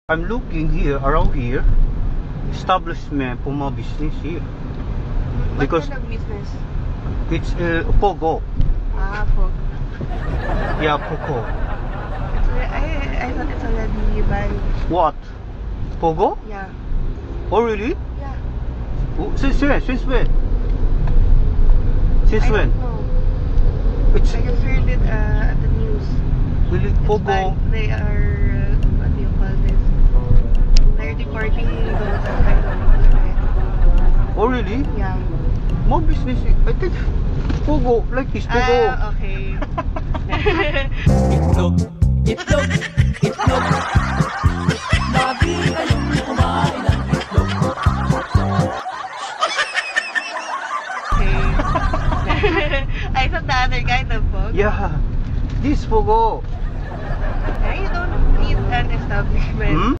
I'm looking here, around here, establishment for my business here. What Because kind of business? it's Pogo. Ah, Pogo. Yeah, Pogo. I thought it's already by... What? Pogo? Yeah. Oh, really? Yeah. Oh, since when? Since when? Since I when? don't know. It's I just heard it at the news. really It's Pogo. bad. They are... what do you call this? They're deporting those kind of business. Oh, really? Yeah. More business. I think Pogo, like this Pogo. Ah, okay. Itlog, itlog, itlog. Lagi kayong kumain ng itlog. Okay. I thought the other kind of Pogo. Yeah, this Pogo. You don't need an establishment. Hmm?